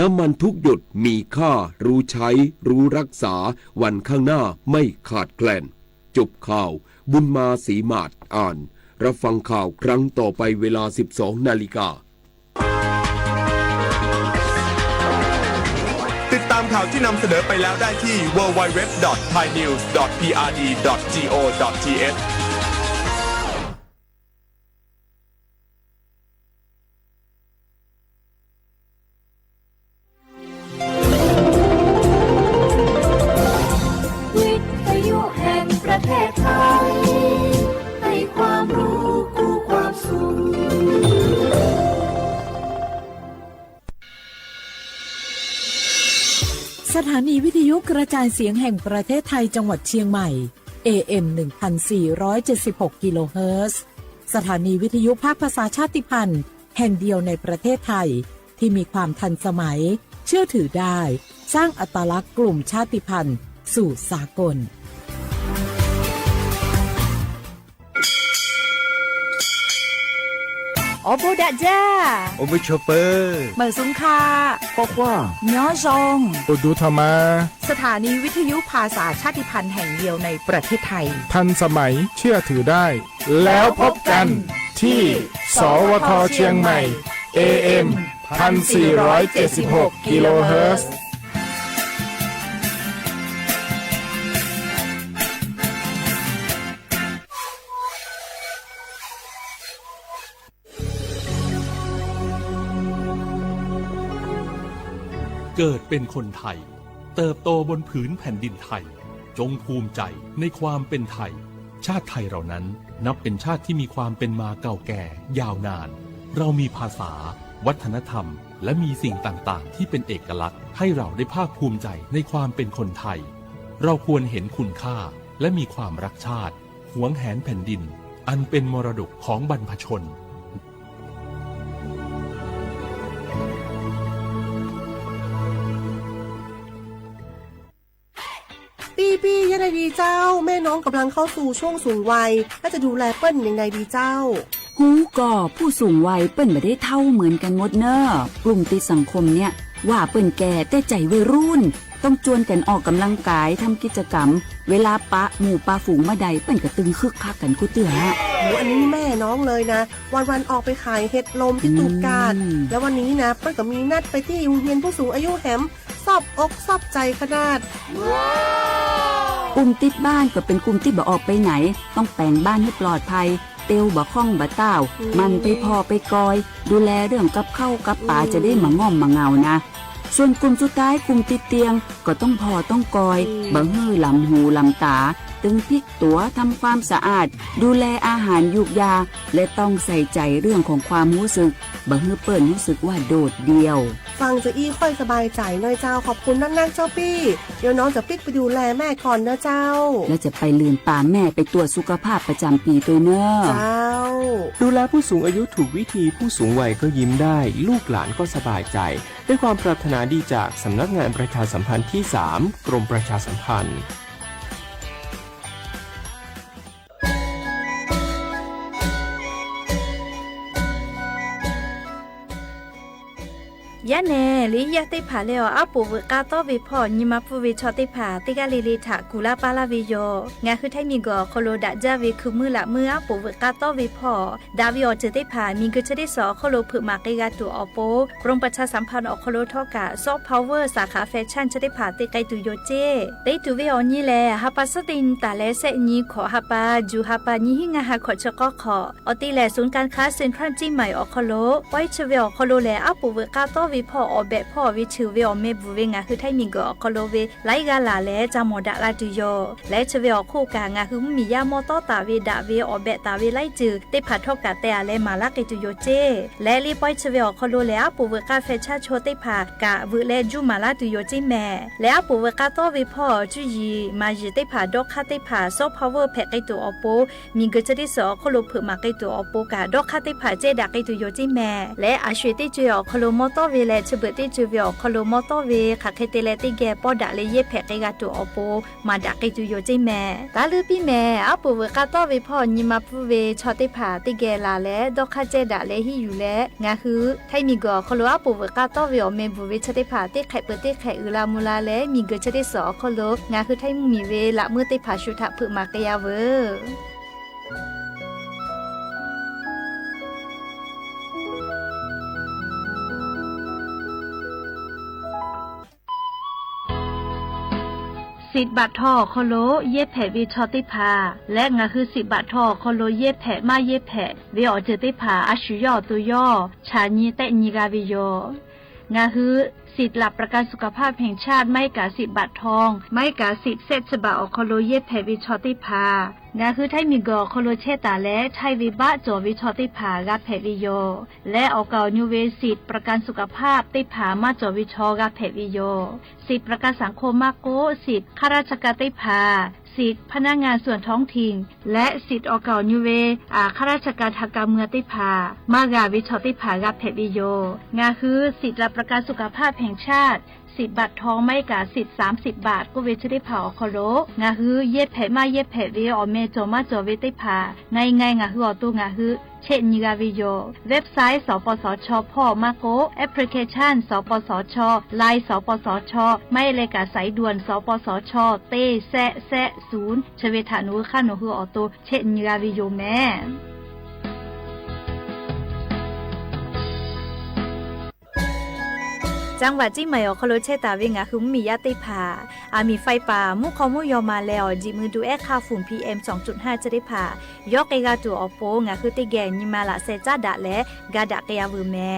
น้ำมันทุกหยดมีค่ารู้ใช้รู้รักษาวันข้างหน้าไม่ขาดแคลนจบข่าวบุญมาศรีมาศอ่านรับฟังข่าวครั้งต่อไปเวลา 12 นาฬิกาติดตามข่าวที่นำเสนอไปแล้วได้ที่ www.thainews.prd.go.thสถานีวิทยุกระจายเสียงแห่งประเทศไทยจังหวัดเชียงใหม่ AM 1476 กิโลเฮิรตซ์สถานีวิทยุภาคภาษาชาติพันธุ์แห่งเดียวในประเทศไทยที่มีความทันสมัยเชื่อถือได้สร้างอัตลักษณ์กลุ่มชาติพันธุ์สู่สากลโอโบดะจ้าโอเบชเปอร์เมอร์ซุงคาข้อว่าย้อซงโอดูธรรมาสถานีวิทยุภาษาชาติพันธุ์แห่งเดียวในประเทศไทยทันสมัยเชื่อถือได้แล้วพบกันที่สวทเชียงใหม่ AM 1476 กิโลเฮิรตซ์เกิดเป็นคนไทยเติบโตบนผืนแผ่นดินไทยจงภูมิใจในความเป็นไทยชาติไทยเรานั้นนับเป็นชาติที่มีความเป็นมาเก่าแก่ยาวนานเรามีภาษาวัฒนธรรมและมีสิ่งต่างๆที่เป็นเอกลักษณ์ให้เราได้ภาคภูมิใจในความเป็นคนไทยเราควรเห็นคุณค่าและมีความรักชาติหวงแหนแผ่นดินอันเป็นมรดกของบรรพชนปี้ยังไงดีเจ้าแม่น้องกำลังเข้าสู่ช่วงสูงวัยและจะดูแลเปิ้นยังไงดีเจ้าฮูก่อผู้สูงวัยเปิ้นไม่ได้เท่าเหมือนกันหมดเนอะกลุ่มติดสังคมเนี่ยว่าเปิ้นแก่แต่ใจวัยรุ่นต้องจวนกันออกกำลังกายทำกิจกรรมเวลาปะหมู่ปะฝูงมาใดเปิ้นก็ตึงคึกคักกันกูเตืออันนี้แม่น้องเลยนะวันออกไปขายเห็ดลมที่ตูกาดแล้ววันนี้นะเปิ้นก็มีนัดไปที่โรงเรียนผู้สูงอายุแหมซอบอกซอบใจขนาดกลุ่มติดบ้านก็เป็นกลุ่มที่บ่ออกไปไหนต้องแปลงบ้านให้ปลอดภัยเตียวบ่ข้องบ่เต้ามันไปพอไปกอยดูแลเรื่องกับข้าวกับปลาจะได้มาง่อมมาเงานะส่วนกลุ่มสุดท้ายกลุ่มติดเตียงก็ต้องพอต้องกอยบ่ฮื้อลำหูลำตาตึงพลิกตัวทำความสะอาดดูแลอาหารยุกยาและต้องใส่ใจเรื่องของความรู้สึกบ่ฮื้อเปิ้นรู้สึกว่าโดดเดี่ยวฟังจะอี้ค่อยสบายใจหน่อยเจ้าขอบคุณนักๆเจ้าปี้เดี๋ยวน้องจะปิกไปดูแลแม่ก่อนนะเจ้าแล้วจะไปลืมป่าแม่ไปตรวจสุขภาพประจำปีตัวเนอะเจ้าดูแลผู้สูงอายุถูกวิธีผู้สูงวัยก็ยิ้มได้ลูกหลานก็สบายใจด้วยความปรารถนาดีจากสำนักงานประชาสัมพันธ์ที่ 3 กรมประชาสัมพันธ์ยะเนลิยะติผาเลออาปูวกาโตวิพอญิมาปูวิชอติผาติกะลิลิถะกุลาปาลาวิโยงาคือไทมีกอโคโลดะจาวิคือมือละมืออาปูวกาโตวิพอดาวิออจิติผามีกึชะดิสอโคโลผึมาเกกาตุออโปกรมประชาสัมพันธ์อโคโลทอกะซอฟต์พาวเวอร์สาขาแฟชั่นชะติผาติไกตุโยเจไดตุวิออญีแลฮาปาสตินตาเลเซญีขอฮาปาจูฮาปาญีหิงาฮาขอชะกอขออติแลศูนย์การค้าเซ็นทรัลจีใหม่อโคโลไว้ชะเวอโคโลแลอาปูวกาโตวิพออเบพ่อวิชิวเวอเมบูเวงาคือไทมิงกอคอโลเวไลกาลาเลจามอดาลาตุโยและชเวอคู่กางาคือมียามอตอตาเวดาเวอเบตาเวไลจือติผัดทอกกะเตอะเลมาลาเกตุโยเจและลีปอยชเวอคอโลเลอาปูเวกาเฟชาโชติผากะวเลจูมาลาตุโยจิแม่และอาปูเวกาโตเวพ่อจุยีมาจิติผาดอกคาติผาซอพาวเวอร์แพกไกตุออโปมีกะจะดิสอคอโลเผมาไกตุออโปกะดอกคาติผาเจดาไกตุโยจิแม่และอาชวยติจุยอคอโลมอตอเวเล ชเบติจูเวอคโลมอโตเวค่ะเคเตเลติแกปอดะเลเยแพกกะตุอโปมาดะกิจูโยจิแม่ตาลือพี่แม่อปูเวกาโตเวพ่อญิมาปูเวชอติผาติแกลาเลดอกคาเจดะเลหิอยู่และงาคือไทมีกอคโลอปูเวกาโตเวอเมบูเวชติผาติไข่เปติไข่อุลามูลาและมีเกชติสอคโลงาคือไทมีเวละมือติผาชุทะผึมากะยาเวสิบบาททอคโลเย็บแผ่วิชอติพาและงาคือ10 บาททอคโลเย็บแผ่มาเย็บแผ่วิออเจติพาอาชุยอตัวย่อชาญีเตญิกาวิโยงาคือสิทธิ์หลับประกันสุขภาพแห่งชาติไม่กะ10 บาททองไม่กะ10 เซตฉบับอคโลเย็บแผ่วิชอติพางาคือไทมีกอคโลเชตาและไทวิบะจอวิชอติพากะแผ่วิโยและออกาญูเวสิทธิ์ประกันสุขภาพติผามาจอวิชอกะแผ่วิโยสิทธิ์ประกันสังคมมาโกสิทธิ์ข้าราชการติผาสิทธิพนักงานส่วนท้องถิ่นและสิทธิออกาญูเวข้าราชการทางการเมืองติพามากาวิชอติพากะแผ่วิโยงาคือสิทธิ์รับประกันสุขภาพแห่งชาติ10 บาททองไม่กะ10 30 บาทก็เวชได้ผ่าอคโลงาฮือเย็บแผ่มาเย็บแผ่เวอเมจอมาจอเวติผ่าในไงงาฮืออตุงาฮือเช่นนิกาวิโยเว็บไซต์สปสชพ่อมาโกแอปพลิเคชันสปสชไลน์สปสชไม่เลยกะสายด่วนสปสชเตแซะ0ชเวทานุค่าโนฮืออตุเช่นนิกาวิโยแม่จังหวัดจีใหม่อคโลเชตาเวงาคือมียาติผาอามีไฟป่ามุคอมุยอมาแล้วจิมือดูแอค่าฝุ่น PM 2.5 จะได้ผายอกเอกาตัวอโปงาคือติแกญิมาละเซจาดะและกาดะกะยาเวแม่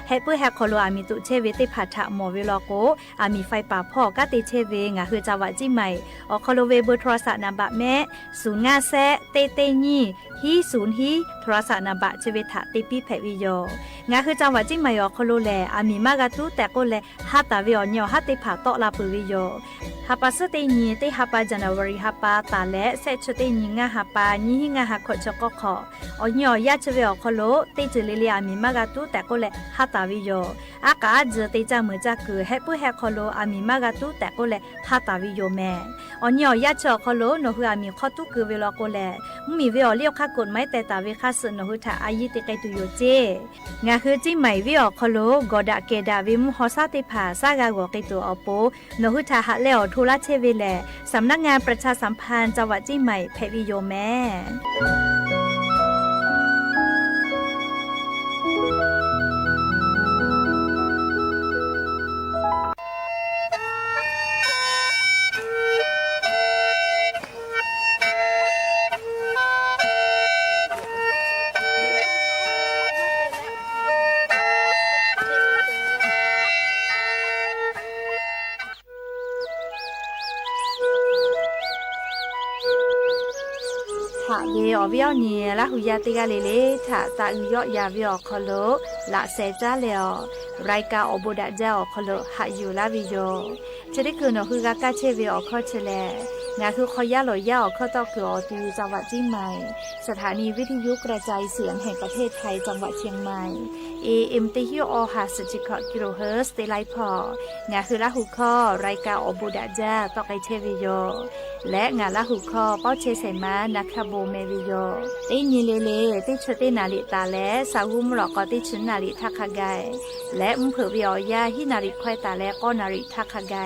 เฮเปแฮคโลอามีตุเชเวติผาทะหมอเวลโกอามีไฟป่าพ่อกะติเชเวงาคือจังหวัดจีใหม่อคโลเวเบอร์โทรศัพท์นำบะแม่050เตเตญีฮี0ฮีโทรศัพท์นำบะเชเวทะติปิแพวิโยงาคือจังหวัดจีใหม่อคโลแลอามีมากะตุแต่ก็แลฮัตตาวิออนยอฮัตติผาโตลาปุวิโยฮัปปะสติญีติฮัปปะจันวารีฮัปปะตาและเซชติญีงะฮัปปะญีหิงะฮักขชกขออนยอยะชเวอคโลติจลิลิอามีมากะตุแต่ก็แลฮัตตาวิโยอากาจติจามือจักคือเฮปุเฮคโลอามีมากะตุแต่ก็แลฮัตตาวิโยแม่อนยอยะชคโลโนฮืออามีขอตุคือเวลโกแลมีเวอเลียวคักกฎหมายแต่ตาเวคัสโนฮือทาอายิติไกตุโยเจงาคือจิใหม่เวอคโลกอดะเกดาวิมุฮอซาติผาซากากอกิตัวอโปโนหุทาหะเลอทุลาเชเวแลสำนักงานประชาสัมพันธ์จังหวัดจีใหม่แพวิโยแม่เวอวิอนีละหุยาติกาเลเลถาตาอุยอยาวิอคโลละเซจาเลอรายกาอโบดะเจ้าคโลหะอยู่ลาวิโยจะได้คือนคือกากาเชเวอคอเชเลงาคือขอยาลอยาอคอตอคืออตูจังหวัดเชียงใหม่สถานีวิทยุกระจายเสียงแห่งประเทศไทยจังหวัดเชียงใหม่ AM ติฮิโอฮาสจิคอกิโลเฮิรตซ์เตไลพองาคือละหุคอรายกาอโบดะเจ้าตอไกเชวิโยและงาละหุคอเป้าเชเสมานาคาโบเมวิโยติญิเลเลติชตินาลิตาและสาวุมรอกอติชนาลิทักขะไกและอุมเผวิอยาหินาริควายตาและก็นาริทักขะไก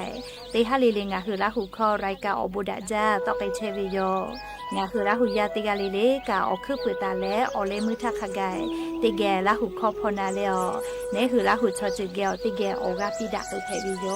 ติฮาลิเลงาคือละหุคอรายกาอโบดะเจ้าตอไกเชวิโยงาคือละหุยาติกาเลเลกาอคือปุตาและอเลมุทักขะไกติแกละหุคอพนาเลอเนคือละหุชอจิเกอติแกออกาปิดะตุเทวิโย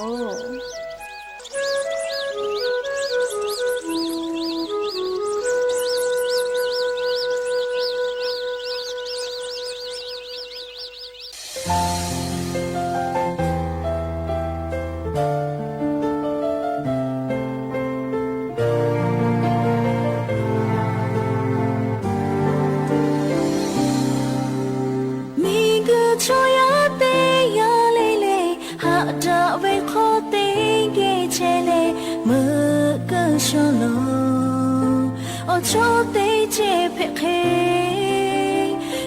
โชเตเจเพเค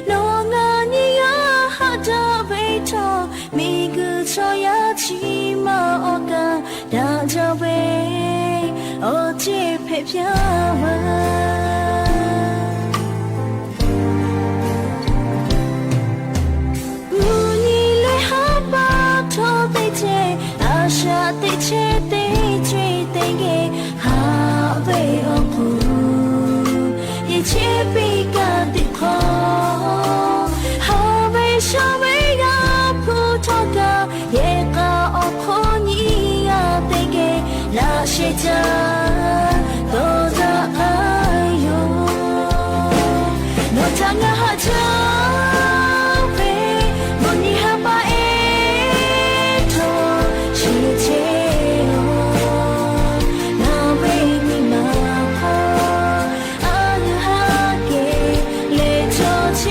โนงานิยาฮาดาเวทอมีกุช说要起码我个大家为我接陪漂不你来好把头对接阿下对切对追对给好为我不一切比个的空好为什么也搞破你呀，得给那些家都在爱哟，我唱个好唱呗，我你还把爱头世界哦，那为你嘛好，啊个哈给来做切。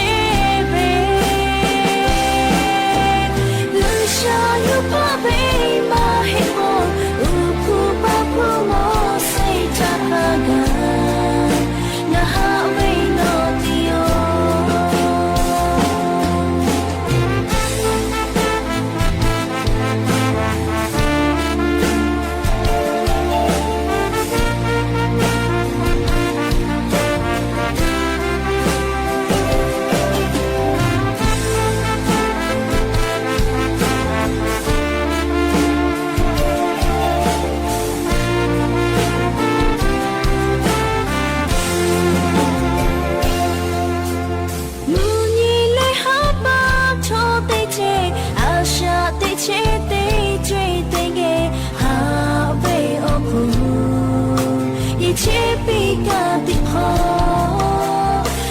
切比个的好，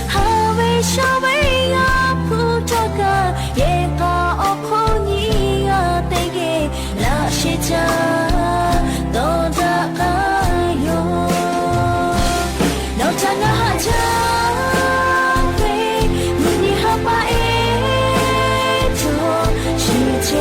哈为啥为呀不这个也搞破你呀得给那些家都在爱哟，老张啊哈家为你好把爱做世界。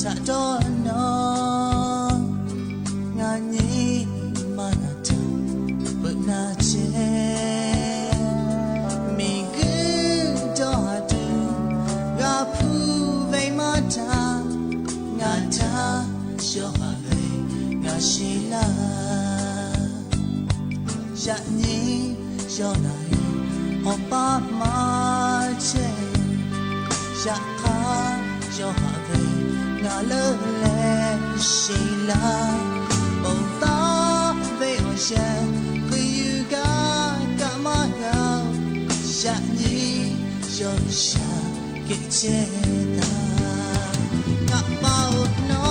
ta do no nga ni mana ta but na che mi gu do du ga pu ve ma ta nga ta sho ha ve nga shi la ya ni sho na ho pa ma che ya ka sho ha ve nga le le shi la bo ta ve o sha ku yu ga ka ma ga ya ni sho sha ke che ta nga pa no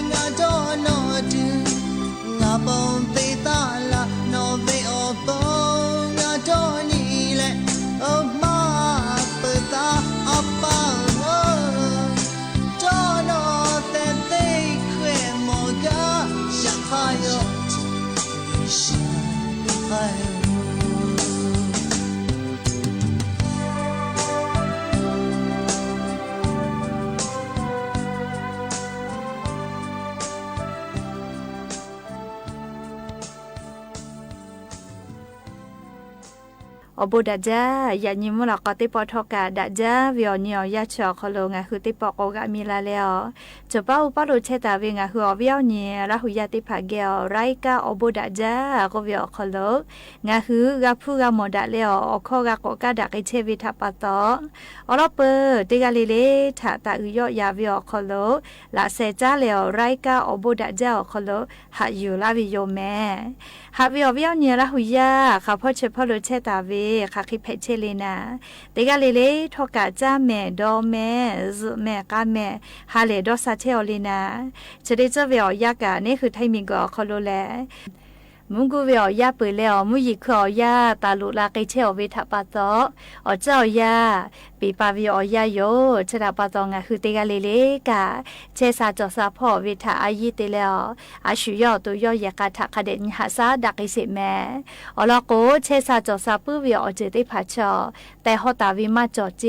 nga do no du nga bon pe ta la no ve o bon nga do ni le o ma pe ta apa no do no te te kwe mo ga sha ha yo sha ha yoอบูดาจ้าอย่ายิ้มหรอกก็ติปอทอกาดาจ้าวิอนี่อยาชอคโลงะคือติปอกกะมีลาแล้วจะป้าอุปาโลเชตาเวงะคือวิอนี่ละหุยาติผาเกลไรกาอบูดาจ้าก็วิอคโลงะคือกะผู้กะหมดาแล้วอคอกะกกะดะกิเชวิทัปปะตออลอเปติกะลิเลทะตะอุยอยาวิอคโลละเซจ้าแล้วไรกาอบูดาจ้าคโลหะอยู่ลาวิโยแม่หะวิอนี่ละหุยาข้าพ่อเชพอโลเชตาเวค่ะคิดเพชรเลยนะเด็กเลยทอกาจ้าแม่ดอแม่ซุแม่ก้าแม่ฮาเลดอซาเทอเลยนะจะได้เจอเวียยากานี่คือไทยมิงก็เขารู้แหละมุงกูเวียยาเปิดแล้วมุยิขอยาตาลุลาไกเชอเวทัปปะตออเจ้ายาปีปาเวียยาโยชะดาปะตองะคือเตกะเลยกะเชซาจอซาพ่อเวทาอายิเตแล้วอาชุยอตัวยอยากาทะคเดนหาซาดักอิสิแม่อลอโกเชซาจอซาปุเวียอเจติผาชอแต่ฮอตาวิมาจอเจ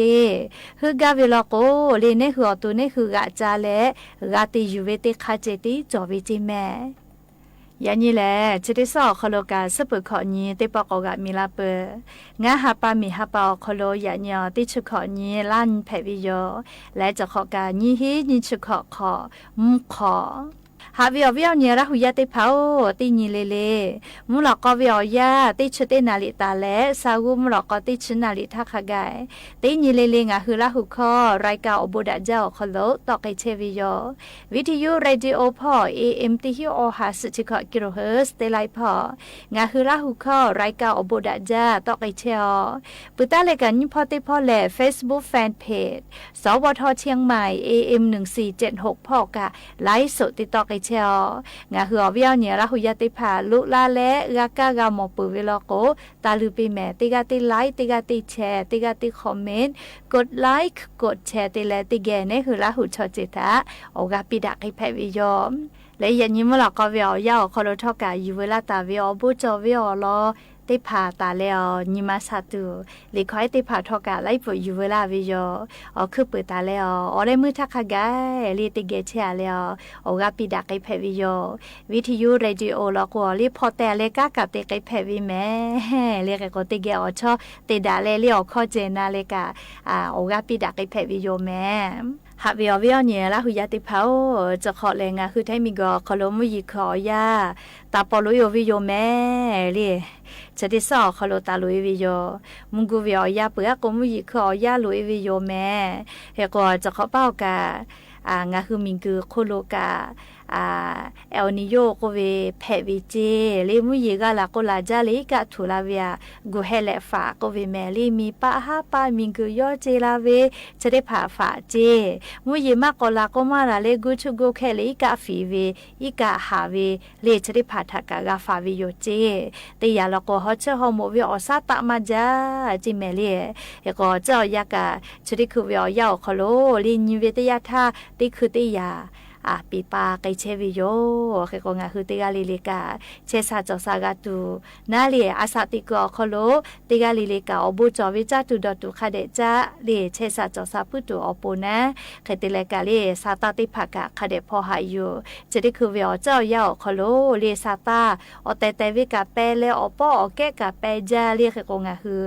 ฮึกะเวลอโกเลเนคืออตุเนคือกะจาเลกะติยูเวติคาเจติจอวิจิแม่ยานี่แหละจะได้สอคโลกาสปุขอนี้ได้ปอกกะมีลาเปงาหาปามีหาปาคโลยาเนี่ยติชุขอนี้ลั่นแผวิโยและจะขอกานี้ฮีนี้ชุขอมุขอหาวิอวิอเนี่ยละหุยาติเผาติญิเลเลมุหลอกก็วิอยาติชุเตนาลิตาและสาวุมุหลอกก็ติชุนาลิทักขกายติญิเลเลงะคือละหุคอรายกาอบุดะเจ้าคโลตอกไกเชวิโยวิทยุเรดิโอพ่อ AM ติฮิโอหาสุจิกกิโลเฮิรตซ์เตไลพ่องะคือละหุคอรายกาอบุดะเจ้าตอกไกเชอปุตตะเลกันยิพอติพ่อและ Facebook Fan Page สวทเชียงใหม่ AM 1476พ่อกะไลฟ์สดติดต่อเชองาหัวเวียวเนี่ยละหุยาติผาลุลาและกากากามอปือเวลโกตาลือปีแม่ติกาติไลค์ติกาติแชร์ติกาติคอมเมนต์กดไลค์กดแชร์ติแลติแกเนี่ยคือละหุชอจิตาโอกาปิดากิแพวิยอมและยันยิมละก็เวียวยาวคอโลทอกาอยู่เวลาตาเวียวบุจอเวียวรอติผาตาแล้วนิมาซาตูหลีคอยติผาทอกาไลปุอยู่เวลาวิโยคือเปิดตาแล้วได้มือทักขกายลีติเกเชียแล้วโอกาปิดากิแพวิโยวิทยุเรดิโอแล้วก็รีพอแต่เลกากับติกิแพวิแม่เรียกก็ติเกอชอติดาเลเลียวข้อเจนาเลกาโอกาปิดากิแพวิโยแม่หาวิอวิอเนี่ยละหุยาติเผาจะขอแรงคือไทยมีก็ขอลมุยิขอยาตาปอลุยวิโยแม่เลยจะได้สอขอลตาลุยวิโยมุงกูวิอยาเปือกมุยิขอยาลุยวิโยแม่เฮก็จะขอเป้ากางาคือมิงคือโคโลกาเอลนิโยก็เวแพวิเจเลมุยกาลาโกลาจาเลกะทุลาเวียกูเฮเลฟาก็เวแมลีมีปะฮาปามิงคือยอเจลาเวจะได้ผ่าฝาเจมุยมากอลาก็มาลาเลกูชุกูแค่เลกะฟีเวอีกะหาเวเลจะได้ผ่าทักกะฟาวิโยเจแต่ยาละก็ฮอเชฮอโมเวอซาตะมาจาจิเมเลเฮก็เจ้ายากะจะได้คือเวียยาวคโลลินเวตยาทาติคือติยา ปีปาไกเชวิโยเขก็งาคือติกาลิลิกาเชซาจอซากาตูนาเลียอาสาติกอคโลติกาลิลิกาอบูจอวิจาตุดอตุคาเดจาเลียเชซาจอซาพุตุอปูนะเขติเลกาเลียซาตาติภากะคาเดพอหายูจะได้คือเวอเจ้ายาคโลเลียซาตาอเตเตวิกาเปเลอปออแกกาเปจาเลียเขก็งาคือ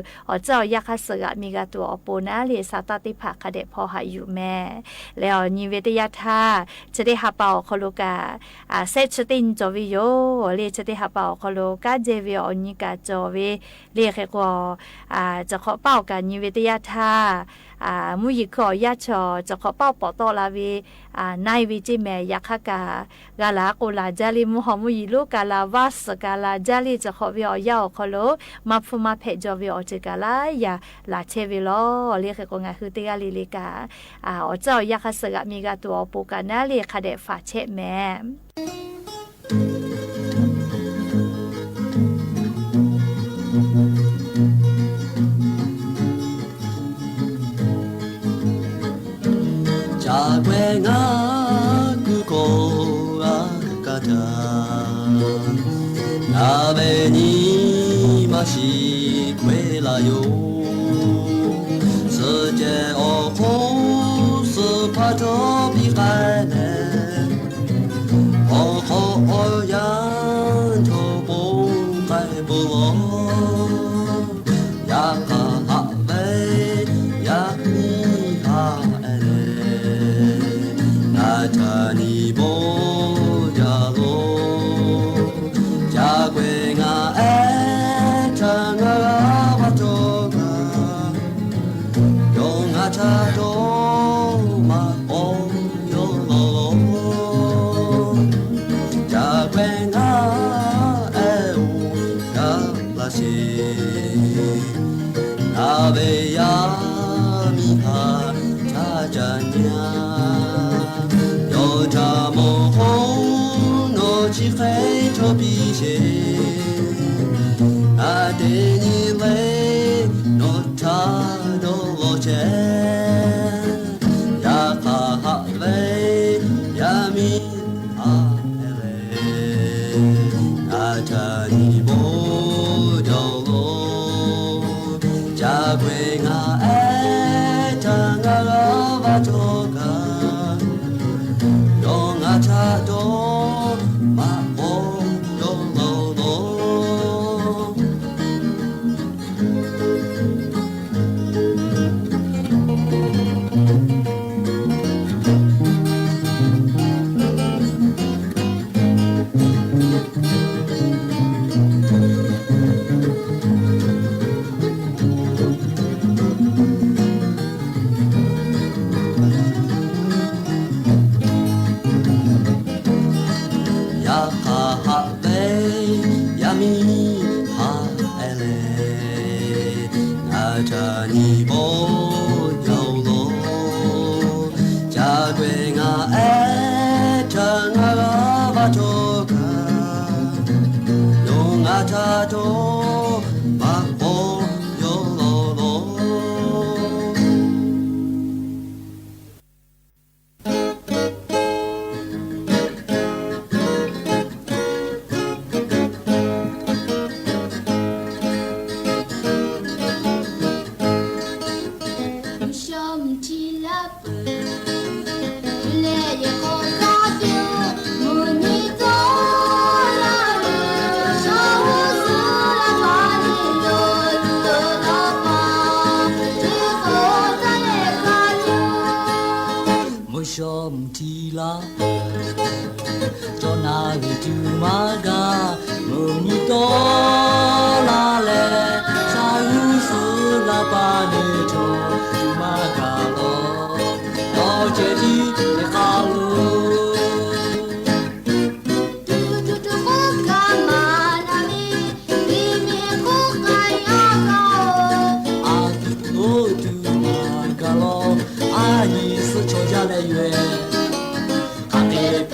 เจ้ายาคาสกะมีกาตัวอปูนะเลียซาตาติภาคาเดพอหายูแม่แล้วนิเวตยาธาจะได้หาเป่าคโลกาเซชตินจอวิโยเลียจะได้หาเป่าคโลกาเจวิอนิกาจอวิเลียเขก็จะขอเป่ากันนิเวตยาธามุยิขอยาชอจะขอเป้าปอตอลาวีนายวิจิเมยักขกากาลาโกลาจาลีมุฮมุยิลูกาลาวาสกาลาจาลีจะขอวิอยาคโลมาฟุมาเพจอวิอจิกาลายาลาเชวิโลเรียกก็งาคือติกาลิลิกาเจ้ายักขสกะมีกาตัวปูกานาเรียคาเดฟาเชแม鍋にまし归来哟，世界哦红是怕着比海呢，哦哦呀就不该不落，呀哈哈喂呀你哈哎嘞，那着你不着落。quê ngà e cha ngà va cho ga yo ngà cha do ma om yo lo cha quê ngà e u ga la si na ve ya mi ha cha cha nya yo cha mo hong no chi khai cho bi she Adenile notado voce ya ha le ya mi a ele atani bo dolo ja quenga e tanga va toka dong atado ma bo dolo Hãy subscribe cho kênh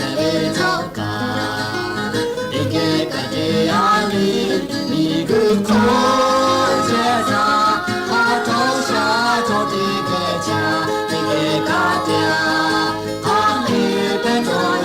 Ghiền Mì Gõ Để không bỏ lỡ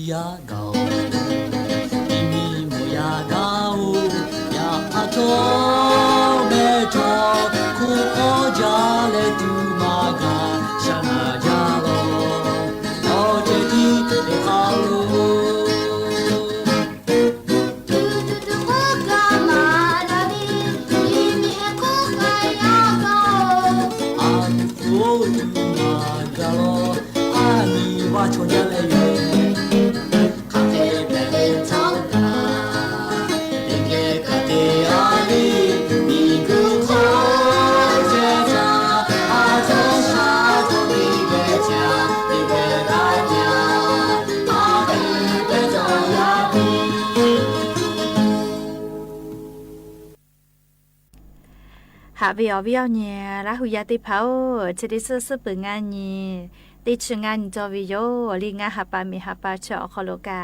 呀高，一米木呀高，呀头没头，苦我家来杜马嘎，山那家喽，我这地的好路。从家来源，咖啡白莲草大，人家咖啡阿里，米谷口接着，阿中沙中里个家，里个大家，阿里个走呀比。หาวิวเนี่ยละหุยาติเผาจะได้ซื้อปืนงานนี้ติดชงานจอวิโยลีงาหาปามีหาปาเชอคอโลกา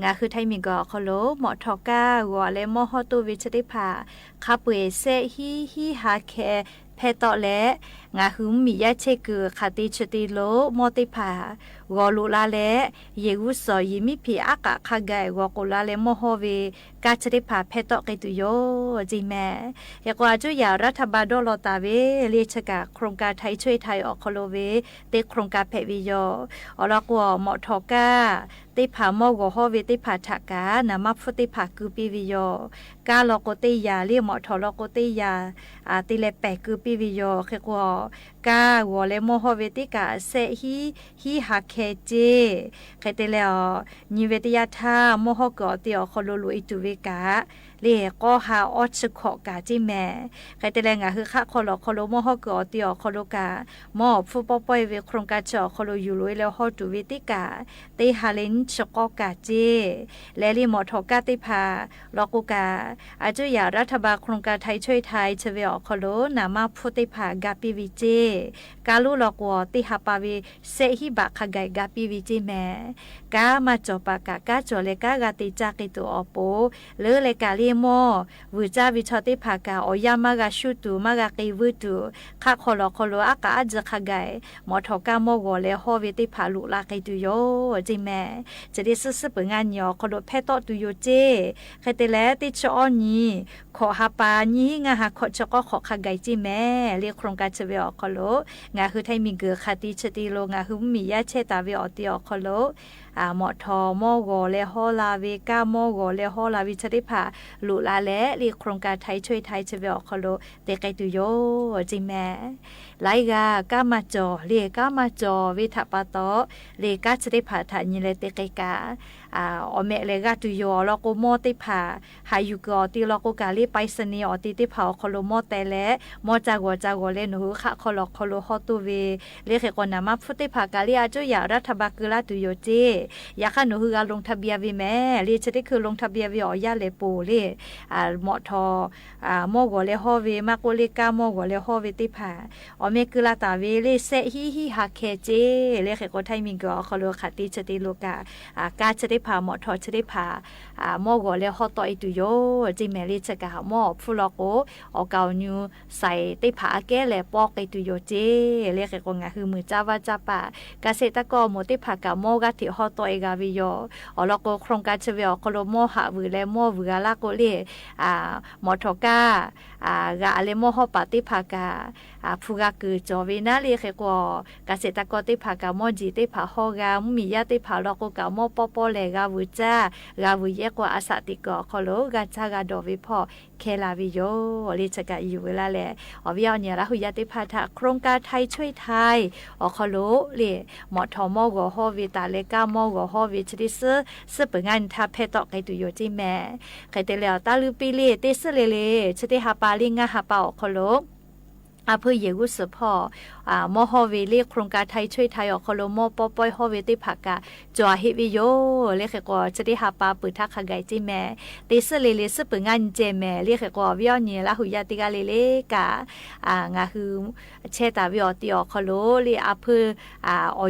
งาคือไทยมีกอคอโลหมอทอกาวอเลมอฮอตูวิชติภาคาปุเอเซฮีฮาเคเพตอและงาหุมมียาเชกือคาติชติโลมอติภาวอลุลาและเยวุสอยิมิพีอากะคาไกวอกุลาเลมอฮอเวกาชติภาเพตอเกตุโยจีแม่ยากว่าจุยารัฐบาลโดโลตาเวเลียชกะโครงการไทยช่วยไทยออกคอโลเวเตโครงการเพวิโยอลากวหมอทอกาติภามอวฮอเวติภาทากานามาฟุติภากือปิวิโยกาโลโกติยาเลียหมอทอโลโกติยาติเลแปกือปิวิโยเขกกาวอเลมอฮอเวติกาเซฮีฮาเคเจเขเตเลอนิเวติยาทามอฮอกอติอคอโลลุอิตุเวกาเล่ก็หาออชขอกาจิแม่ใครแต่แรงคือค่าคอลคอลมอฮอกอติอคอลกามอฟูปปอยเวโครงการจอคอลอยู่ลุยแล้วฮอตุเวติกาเตฮาเลนชกอกาเจและรีหมอทอกาติพาลกุกาอาจุยารัฐบาลโครงการไทยช่วยไทยเชเวอคอลนามาพุติพากาปิวิเจกาลุลกวติฮาปาเวเซฮิบะขไกกาปิวิเจแม่กามาจอปากากาจอเลกากาติจากิตุอโปเลเลกาลีมอวิจาวิชติภากาอยามากาชุตุมากากีวุตุข้าคอลคอลอากาอัจขไกหมอทอกามอวเลฮอวิติภาลุลากิตุโยจิแม่จะได้ซื้อเปิงงานยอคอลเพตอตุโยเจใครแต่แลติชอนี้ขอหาปานี้งาหาขอชกขอขไกจิแม่เรียกโครงการเชเวอคอลงาคือไทยมีเกือคาติชติโลงาคือมียาเชตาเวอติอคอลหมอทอมอวเลฮอลาเวกามอวเลฮอลาวิชติภาลุลาและเรียกโครงการไทยช่วยไทยเชเวอคอลเตไกตุโยจิแม่ไลกากามาจอเรียกามาจอวิทปาโตเรียกาชติภาทานิเลเตไกกาอเมเลกาตุโยลโกโมติภาหายุกอติลโกกาลีไปสนีอติติภาคอลโมเตและมอจากวเลนูคะคอลคอลฮอตุเวเรียกกอนามาฟุติภากาลีอาจุยารัฐบาลกลาตุโยเจอยากให้หนูคือการลงทะเบียนวิแม่เรียกจะได้คือลงทะเบียนวิอยาเลปูเรียหมอทอมอวเลฮอเวมากเลกามอวเลฮอเวติภาอเมกลาตาเวเลเซฮีฮาเคเจเรียกกอไทยมิงกอคอลคติชติโลกากาจะได้พาหมอทอจะได้พามอวเลฮอตอิตุโยจิเมลิจะกะมอฟุลโกอเกานูใส่ติภาแก่แลปอกอิตุโยเจเรียกกองาคือมือจ้าวาจาปาเกษตรกรโมติภากะมอกะติฮอตเอกาวิโยอลโกโครงการเชเวอคอลโมหะวือและมอวือลาโกเลหมอทอกากะเลมอฮอปาติภากาฟูกาคือจอเวนาเรียกกเกษตรกรติภากะมอจีติภาฮอกามียาติภาลโกกะมอปอปอเลกาวุจ้ากาวุเยกว่าอาสาติกอคอโลกาจากาดอวิพอเคลาวิโยลิจกะอยู่เวลาแลอวิยอเนี่ยละหุยาติภาทะโครงการไทยช่วยไทยอคอโลเลหมอทอมอวฮอวิตาเลกามอวฮอวิชดิซึเปิงงานทาเพตอไกตุโยจิแม่ไกเตเลตาลือปิเลเตสเลชติฮาปาลิงาฮาปาอคอโลเพื่อเยกุสพอมอฮอเวเรียกโครงการไทยช่วยไทยออกคอลโมปอปอยฮอเวติผักกะจอฮิวิโยเรียกกว่าจะได้หาปลาปืนทักขไกจิแม่ติสเลเลสเปิงงานเจแม่เรียกกว่าวิอเนียละหุยาติกาเลเลกางาคือเชตาวิอติออกคอโลเรียเพื่อ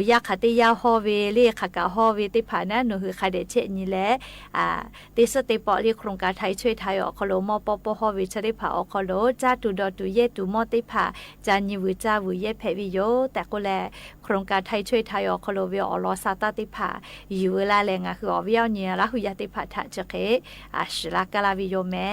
อยากขติยาฮอเวเรียกขกะฮอเวติผานะหนูคือคาเดเชนี่แหละติสติปอเรียกโครงการไทยช่วยไทยออกคอลโมปอปอฮอเวชได้ผาออกคอโลจ้าตุดอตุเยตุมอติผา จานิวจาวุเยเพวิโยแต่ก็แลโครงการไทยช่วยไทยอคโลเวอลอซาตาติผาอยู่เวลาแรงคืออวิยเนียละหุยติผาทะจะเคอาชลากาลาวิโยแม่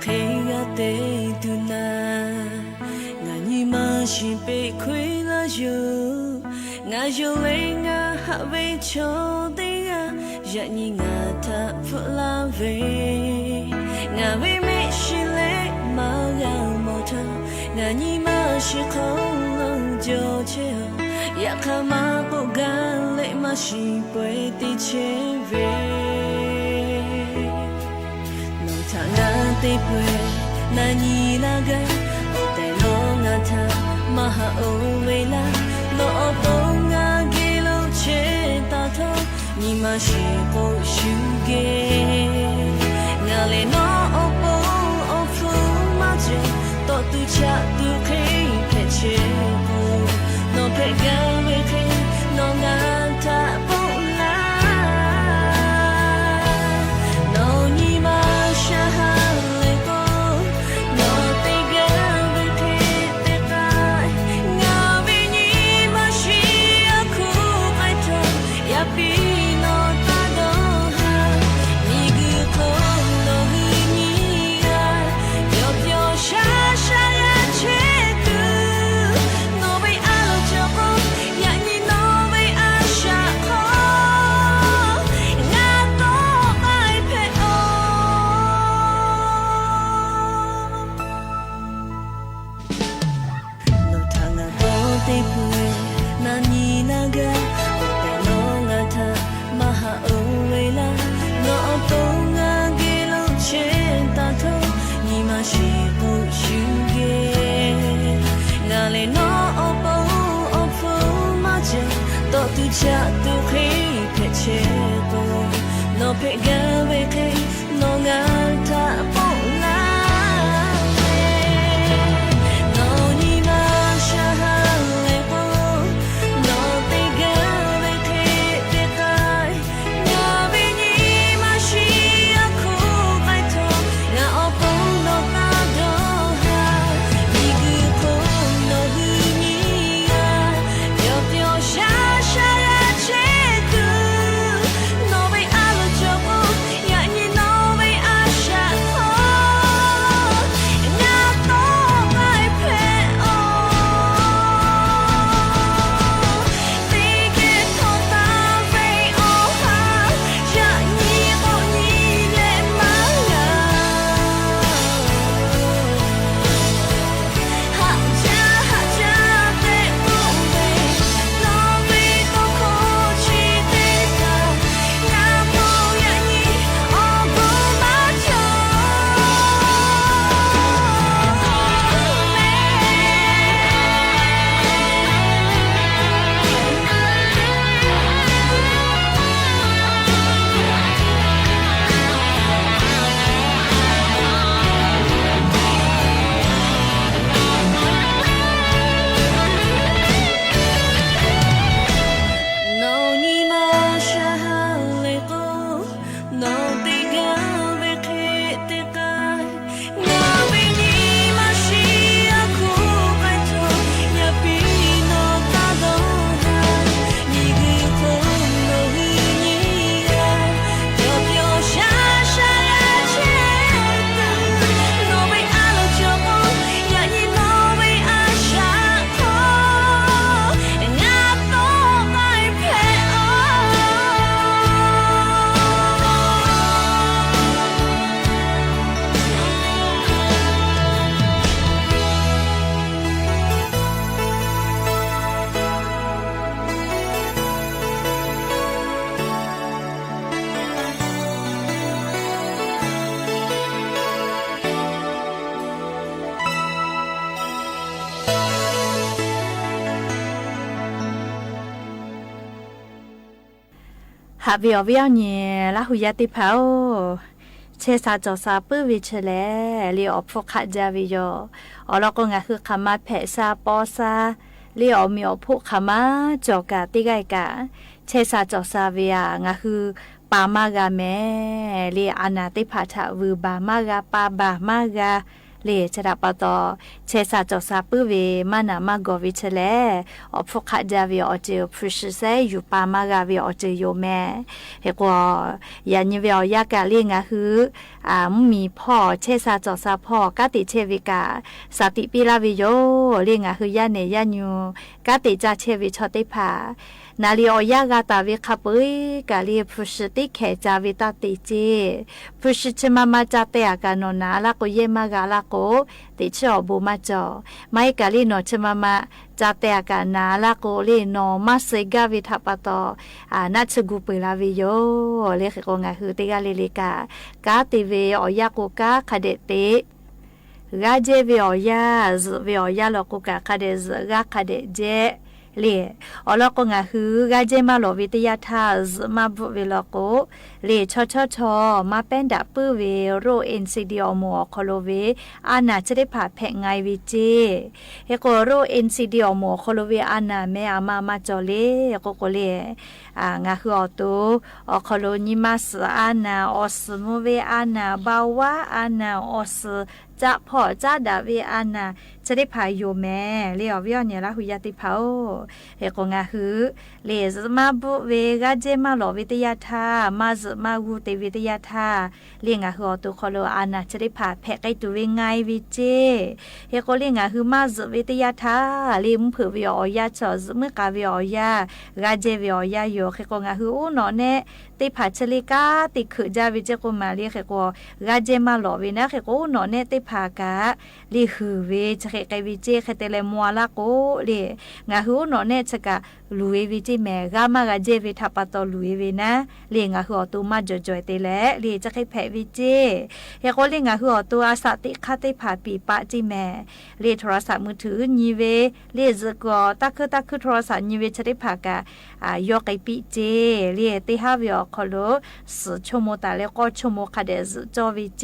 ခေငါတဲ့သူနာငါညီမရှိပေခွေလာယူငါယူလေးငါဟာဝေချိုတဲ့ရညီငါထဖလာဝေငါဝေမရှိလေမရမောထငါညီမရှိခေါ်လုံးကြောချေရခမပုတ်ကလေးမရှိပွဲတိချေဝေနောင်ထငါတိပွဲနာညီလာကတဲ့လုံးငါထမဟာအိုဝေလာလောပုံငါကီလုံးချေတာထော你妈是不输给，我嘞那哦不哦不嘛就到处吃都可以陪吃不，那陪个为陪那俺他不来，那你妈是哈嘞不，那陪个为陪得来，我为你妈是要苦爱痛也比。cha tu khi pe che bo no pe ga we ke no nga ta po la no ni ma sha ha le bo no pe ga we ke te kai nga we ni ma shi a ku pai to nga o po no ta do ha ni gu ko no hu ni ya yo pyo sha hạ biểu biểu nhẹ là hủy ti phao chế sa cho sa bự vị chile li ở phụ khát gia vi yo ở đó có ngãคือคำมาเพะซาปอซาli ởมีở phụคำมาจอกะติไกกะchế sa cho sa vi à ngãคือปามากะแม่liอานาติผาทะวือบามากะปาบามากะ เลชดาปตอเชซาจอซาปืเวมานามาโกวิเชเลอพกขะจาวิออเจพริชเซอยู่ปามากาวิออเจโยแม่เฮกอยานิเวอยากาเลียงาฮือมีพ่อเชซาจอซาพ่อกาติเชวิกาสติปิลาวิโยเลียงาฮือยาเนยาญูกาติจาเชวิชอติภานาลีออยากาตาวิคาปุยกาลีพุชติแขจาวิตาติเจพุชชมามาจาเตอากานนาลาโกเยมากาลาโกติชอบูมาจอไม่กาลีโนชมามาจาเตอากานาลาโกลีโนมาเซกาวิทัปตอนัชกุปิลาวิโยเลขโกงาฮือติกาลิลิกากาติเวออยาโกกาคาเดเตกาเจเวออยาซเวออยาโลโกกาคาเดซกาคาเดเจเลอลอกงาฮือกาเจมาโลวิทยาทาซมาบุเวลโกเลชอมาเป็นดาปื้อเวโรเอ็นซีดีอโมคโลเวอานาจะได้ผ่าแผงไงวิเจเฮโกโรเอ็นซีดีอโมคโลเวอานาแม่อามาจอเลโกโกเลงาฮืออโตอคโลนิมาสอานาออสมูเวอานาบาวาอานาออสจะพ่อจะดาเวอานาจะได้พายโยแม่เลียววิอเนี่ยละหุยาติเผาเฮกงาฮือเลซมาบุเวกาเจมาโลวิทยาทามาซมากูเตวิทยาทาเลียงาฮือตุคโลอานาจะได้พาแพะไกตัวเวงไงวิเจเฮกเลียงาฮือมาซวิทยาทาลิมเผือวิอยาชอซมือกาวิอยากาเจวิอยาโยเฮกงาฮืออูนอเนติผาชลิกาติคือจาวิเจกุมาเลียเฮกกาเจมาโลวินะเฮกอูนอเนติผากาลิฮือเวจะเฮกวิเจเฮเตเลมัวลาโกเลงาฮูนอเนชกะลุเววิจิแมกามากะเจวิทัปตอลุเวนะเลงาฮูอตุมาจอยๆเตเลเลจะเฮแพวิเจเฮโกเลงาฮูอตุอาสติคาติผาปีปะจิแมเลโทรศัพท์มือถือญีเวเลซกอตักโทรศัพท์ญีเวจะได้ผากะยอไกปิเจเลติฮาวิอคโลสชโมตาเลก็ชโมคาเดซจอวิเจ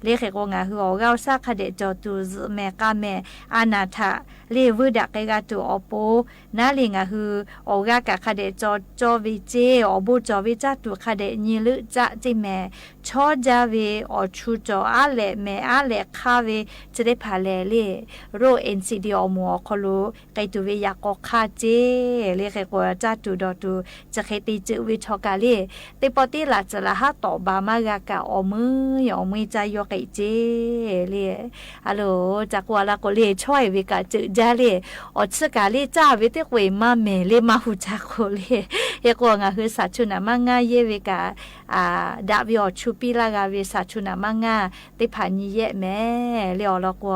เลเฮโกงาฮูอกาซาคาเดจอตูแมกาแมอานาทาเลวดักกะตูอโปนาลิงาฮือโอกากะคาเดจอวิเจอบูจอวิจาตุคาเดญีลึจะจิแมชอจาเวอชูจออาเลแมอาเลคาเวจะได้พาเลเลโรเอ็นซีดีอมัวคโลไกตุเวยากอคาเจเลเกกวจาตุดอตุจะเคติจวิชอกาเลติปอติลาจะละหะตอบามากะกะอมือยอมือใจยอไกเจเลฮัลโหลจักวาลาโกเลช่วยวิกะจืจาเลอดสกาเลจ้าวิเตกเวมาเมเลมาหูจักโคเลเฮกวงะคือสัชุนะมางาเยวิกะดาวิอชูปิลากาเวสัชุนะมางาติพานิเยแม่เลอลอกว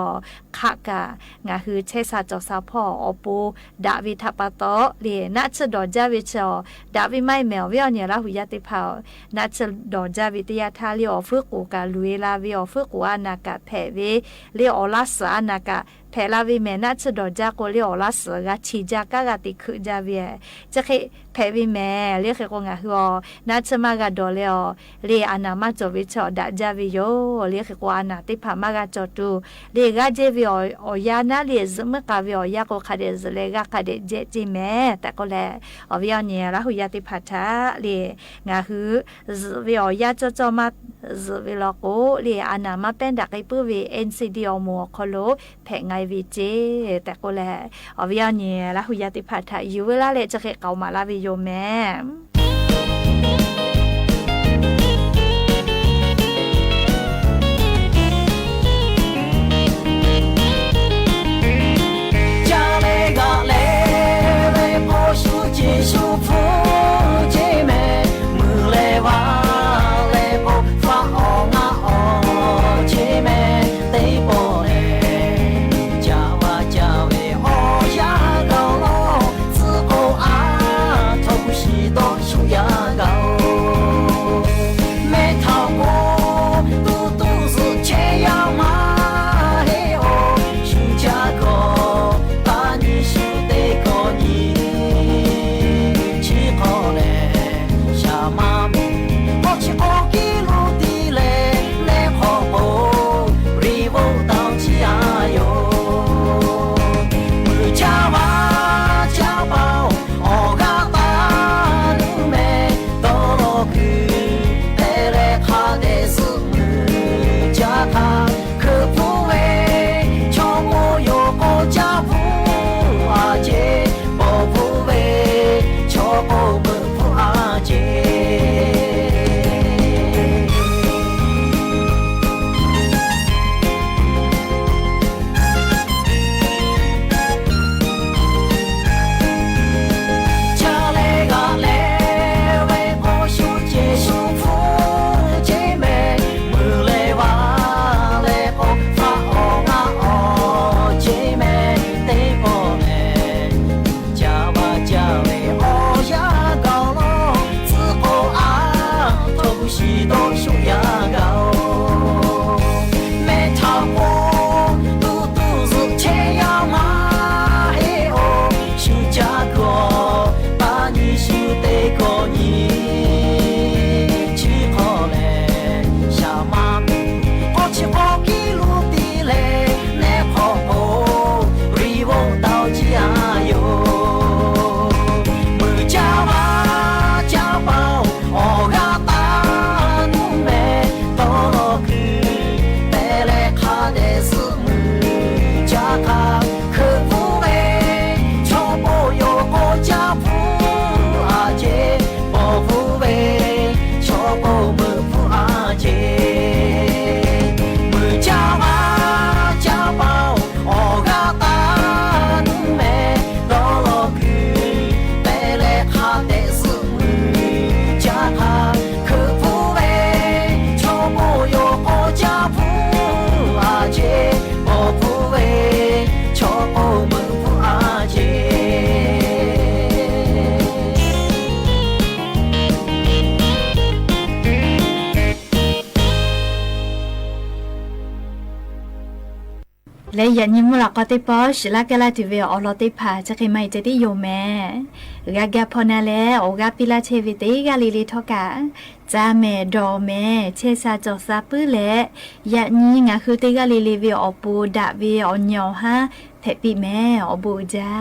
คะกะงาคือเชซาจอซาพ่ออปูดาวิทัปตอเลนะชดอจาวิชอดาวิไม่แมววิอเนี่ยละหุยาติเผานะชดอจาวิทยาทาเลอฝึกกูกาลุเวลาวิอฝึกกูอานากะแผเวเลอลาสอานากะแพลาวิเมนัชดอจากโเลอลาสกะชีจากะกะติคือจาเวจะเคแพวิเมเลเคกงะฮัวนัชมากะดอเลอเลอานามาจอวิชอดะจาวิโยเลเคกวานาติพามากะจอตูเลกะเจวิออยานาเลซมกะวิอยาโกคาเดซเลกะคาเดเจจิเมตะโกเลอวิอเนละหุยาติพัทาเลงะฮือวิอยาจอมาซวิลโกเลอานามาเป็นดะไกปุเวเอ็นซีดีอโมคโลแพไงวิเจแต่ก็แลอวิญญาณเนี่ยละหุยาติพัทธะอยู่เวลาเลจะเกเกามาลาวิโยแม่家里个来为跑书记书谱姐妹，木来娃来跑发哦啊哦姐妹得跑嘞。多และยันยิมละก็ติปอชละกะลาติเวอลอติพาจะเคไม่จะได้โยแม่กะกะพอนาแลโอกะปิลาเชวิเตกะลิลิทอกะจาแม่ดอแม่เชซาจอซาปื้อและยันยิงะคือเตกะลิลิเวอปูดะเวอญอฮะเทปิแม่อบูจ้า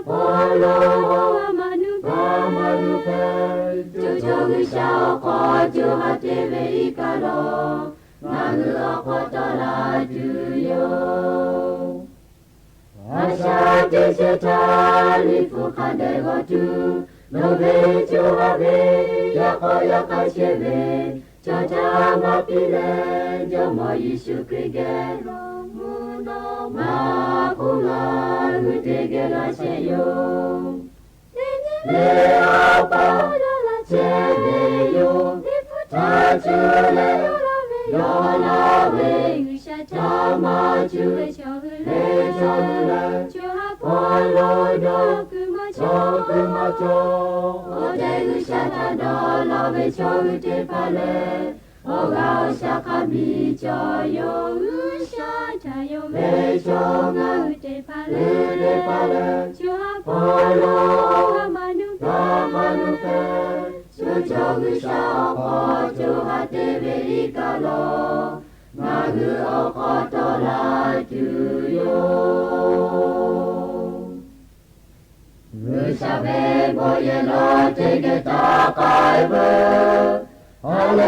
Polo, Manu, シャオコチュハテベイカロナグオコトラジュヨアシャテシェタリフカデゴチュノベチュハベヤコヤカシェベチョチャマピレジョモイシュクゲロムノマクガルテゲラシェヨレアパチェベヨタチュレヨラベタマチュレショフレチョハポロドクマチョオデグシャタドロベチョウテパレオガオシャカビチョヨウシャタヨベチョガウテパレチョハポロガマヌペチョチョグシャオコチョハテベリカロナグオコトラジュヨウシャベボイエロテゲタカイブアレ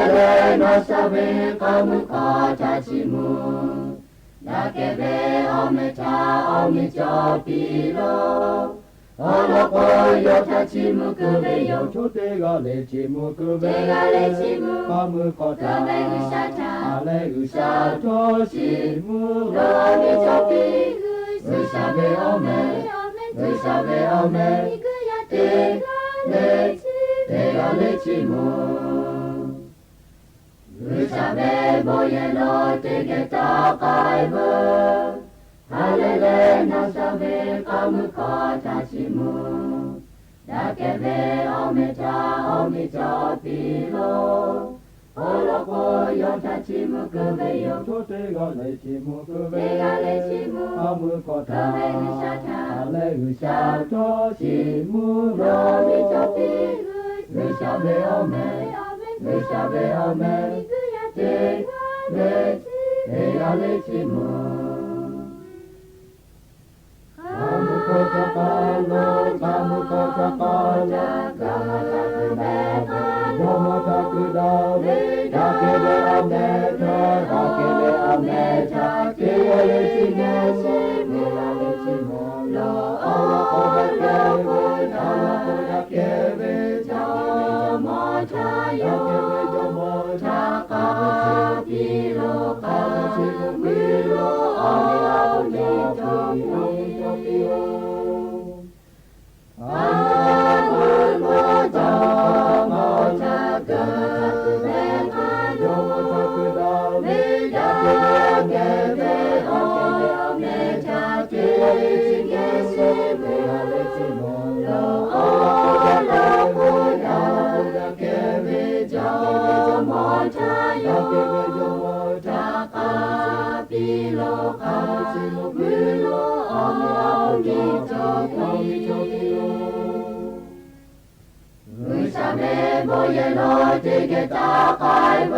レノシャベカムコタチムダケベオメタオミチョピロオロコヨタチムクベヨチョテガレチムクベカムコタアレグシャトシムロミチョピウシャベオメウシャベオメテガレチムウシャベボイエロテゲタカイブハレレナシャベカムコタチムダケベオメタオミチョピロオロコヨタチムクベヨチョテガレチムクベカムコタアレグシャトシムロミチョピウシャベオメウシャベオメテガレチムカムコタカロカムコタカロガマタクベカヨモタクダベダケベアメタダケベアメタケガレチモロオコダケベナコダケベジャモタヨジョモタカピロカシムロオミトヨボイエロテゲタカイブ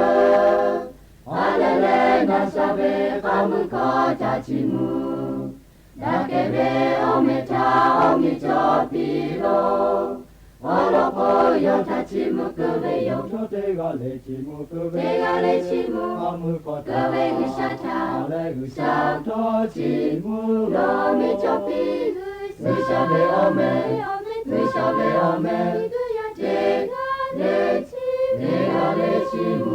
アレレナシャベカムコタチムダケベオメタオミチョピロオロコヨタチムクベヨテガレチムカムコタアレグシャトチムロミチョピウシャベオメウシャベオメテガレチム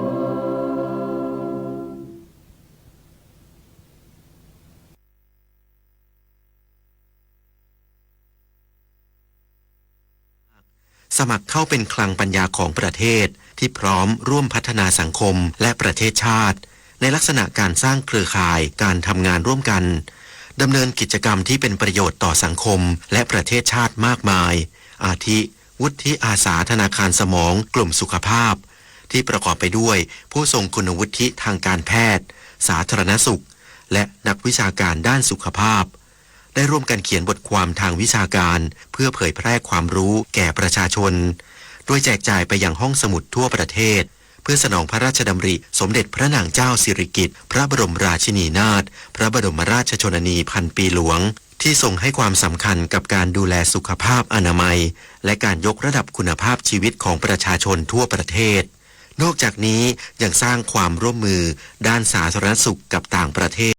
สมัครเข้าเป็นคลังปัญญาของประเทศที่พร้อมร่วมพัฒนาสังคมและประเทศชาติในลักษณะการสร้างเครือข่ายการทำงานร่วมกันดำเนินกิจกรรมที่เป็นประโยชน์ต่อสังคมและประเทศชาติมากมายอาทิวุฒิอาสาธนาคารสมองกลุ่มสุขภาพที่ประกอบไปด้วยผู้ทรงคุณวุฒิทางการแพทย์สาธารณสุขและนักวิชาการด้านสุขภาพได้ร่วมกันเขียนบทความทางวิชาการเพื่อเผยแพร่ความรู้แก่ประชาชนโดยแจกจ่ายไปยังห้องสมุดทั่วประเทศเพื่อสนองพระราชดำริสมเด็จพระนางเจ้าสิริกิติ์พระบรมราชินีนาถพระบรมราชชนนีพันปีหลวง ที่ทรงให้ความสำคัญกับการดูแลสุขภาพอนามัยและการยกระดับคุณภาพชีวิตของประชาชนทั่วประเทศนอกจากนี้ยังสร้างความร่วมมือด้านสาธารณสุขกับต่างประเทศ